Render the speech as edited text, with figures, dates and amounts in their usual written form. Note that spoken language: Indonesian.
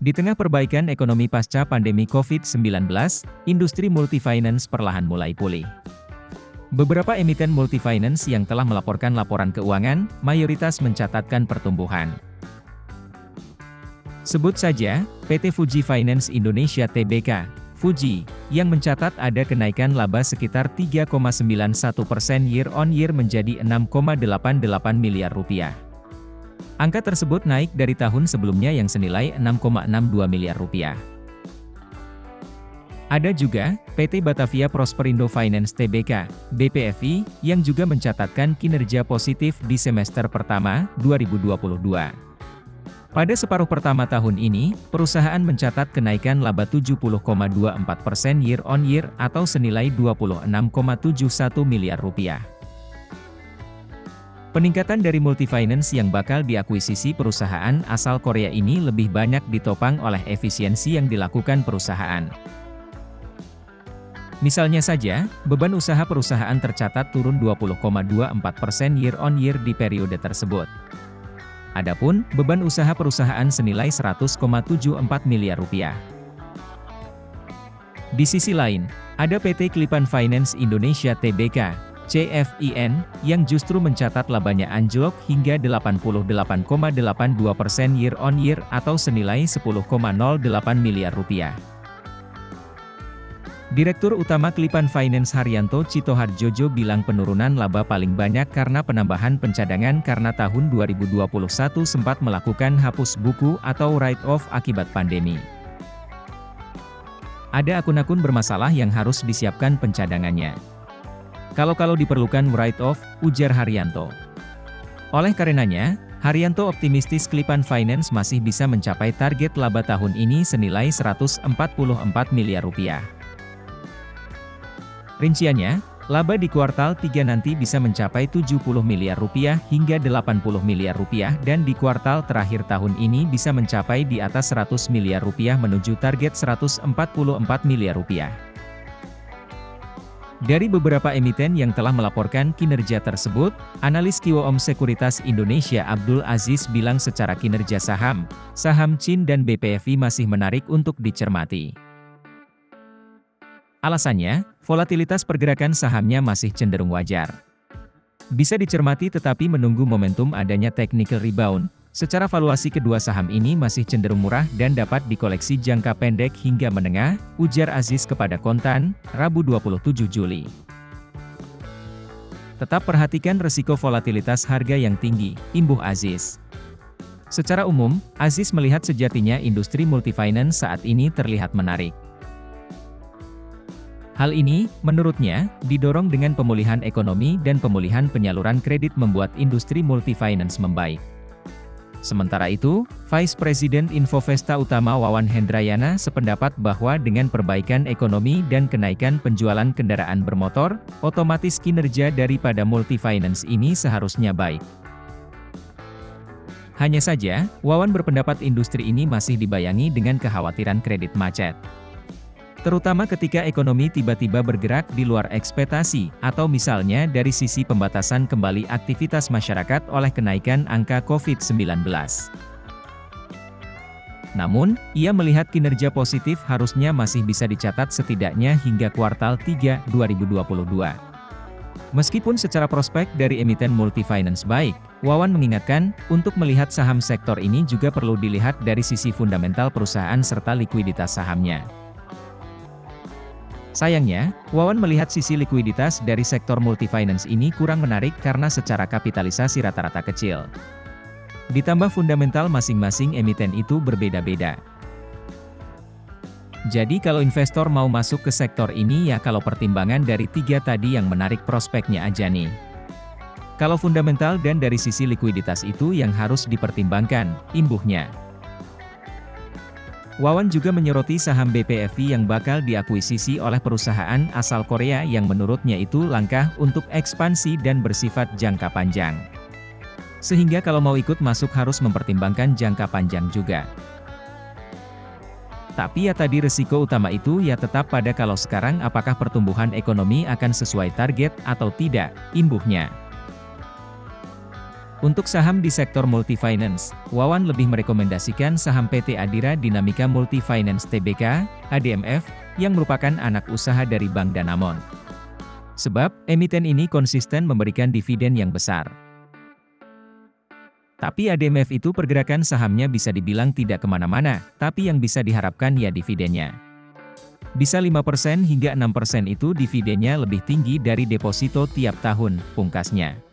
Di tengah perbaikan ekonomi pasca pandemi COVID-19, industri multifinance perlahan mulai pulih. Beberapa emiten multifinance yang telah melaporkan laporan keuangan, mayoritas mencatatkan pertumbuhan. Sebut saja, PT Fuji Finance Indonesia Tbk, Fuji, yang mencatat ada kenaikan laba sekitar 3,91% year-on-year menjadi 6,88 miliar rupiah. Angka tersebut naik dari tahun sebelumnya yang senilai 6,62 miliar rupiah. Ada juga, PT Batavia Prosperindo Finance Tbk, BPFI, yang juga mencatatkan kinerja positif di semester pertama, 2022. Pada separuh pertama tahun ini, perusahaan mencatat kenaikan laba 70,24% year-on-year atau senilai 26,71 miliar rupiah. Peningkatan dari multifinance yang bakal diakuisisi perusahaan asal Korea ini lebih banyak ditopang oleh efisiensi yang dilakukan perusahaan. Misalnya saja, beban usaha perusahaan tercatat turun 20,24% year-on-year di periode tersebut. Adapun, beban usaha perusahaan senilai 100,74 miliar rupiah. Di sisi lain, ada PT Klipan Finance Indonesia Tbk, CFIN, yang justru mencatat labanya anjlok hingga 88,82% year-on-year atau senilai 10,08 miliar rupiah. Direktur Utama Klipan Finance Haryanto Citoharjojo bilang penurunan laba paling banyak karena penambahan pencadangan karena tahun 2021 sempat melakukan hapus buku atau write-off akibat pandemi. Ada akun-akun bermasalah yang harus disiapkan pencadangannya. Kalau diperlukan write-off, ujar Haryanto. Oleh karenanya, Haryanto optimistis Klipan Finance masih bisa mencapai target laba tahun ini senilai 144 miliar rupiah. Rinciannya, laba di kuartal 3 nanti bisa mencapai 70 miliar rupiah hingga 80 miliar rupiah dan di kuartal terakhir tahun ini bisa mencapai di atas 100 miliar rupiah menuju target 144 miliar rupiah. Dari beberapa emiten yang telah melaporkan kinerja tersebut, analis Kiwoom Sekuritas Indonesia Abdul Aziz bilang secara kinerja saham CIN dan BPFI masih menarik untuk dicermati. Alasannya, volatilitas pergerakan sahamnya masih cenderung wajar. Bisa dicermati tetapi menunggu momentum adanya technical rebound. Secara valuasi kedua saham ini masih cenderung murah dan dapat dikoleksi jangka pendek hingga menengah, ujar Aziz kepada Kontan, Rabu 27 Juli. Tetap perhatikan resiko volatilitas harga yang tinggi, imbuh Aziz. Secara umum, Aziz melihat sejatinya industri multifinance saat ini terlihat menarik. Hal ini, menurutnya, didorong dengan pemulihan ekonomi dan pemulihan penyaluran kredit membuat industri multifinance membaik. Sementara itu, Vice President Infovesta Utama Wawan Hendrayana sependapat bahwa dengan perbaikan ekonomi dan kenaikan penjualan kendaraan bermotor, otomatis kinerja daripada multifinance ini seharusnya baik. Hanya saja, Wawan berpendapat industri ini masih dibayangi dengan kekhawatiran kredit macet. Terutama ketika ekonomi tiba-tiba bergerak di luar ekspektasi, atau misalnya dari sisi pembatasan kembali aktivitas masyarakat oleh kenaikan angka COVID-19. Namun, ia melihat kinerja positif harusnya masih bisa dicatat setidaknya hingga kuartal 3, 2022. Meskipun secara prospek dari emiten multifinance baik, Wawan mengingatkan, untuk melihat saham sektor ini juga perlu dilihat dari sisi fundamental perusahaan serta likuiditas sahamnya. Sayangnya, Wawan melihat sisi likuiditas dari sektor multifinance ini kurang menarik karena secara kapitalisasi rata-rata kecil. Ditambah fundamental masing-masing emiten itu berbeda-beda. Jadi kalau investor mau masuk ke sektor ini ya kalau pertimbangan dari tiga tadi yang menarik prospeknya aja nih. Kalau fundamental dan dari sisi likuiditas itu yang harus dipertimbangkan, imbuhnya. Wawan juga menyoroti saham BPFI yang bakal diakuisisi oleh perusahaan asal Korea yang menurutnya itu langkah untuk ekspansi dan bersifat jangka panjang. Sehingga kalau mau ikut masuk harus mempertimbangkan jangka panjang juga. Tapi ya tadi resiko utama itu ya tetap pada kalau sekarang apakah pertumbuhan ekonomi akan sesuai target atau tidak, imbuhnya. Untuk saham di sektor multifinance, Wawan lebih merekomendasikan saham PT Adira Dinamika Multifinance Tbk, ADMF, yang merupakan anak usaha dari Bank Danamon. Sebab, emiten ini konsisten memberikan dividen yang besar. Tapi ADMF itu pergerakan sahamnya bisa dibilang tidak kemana-mana, tapi yang bisa diharapkan ya dividennya. Bisa 5% hingga 6% itu dividennya lebih tinggi dari deposito tiap tahun, pungkasnya.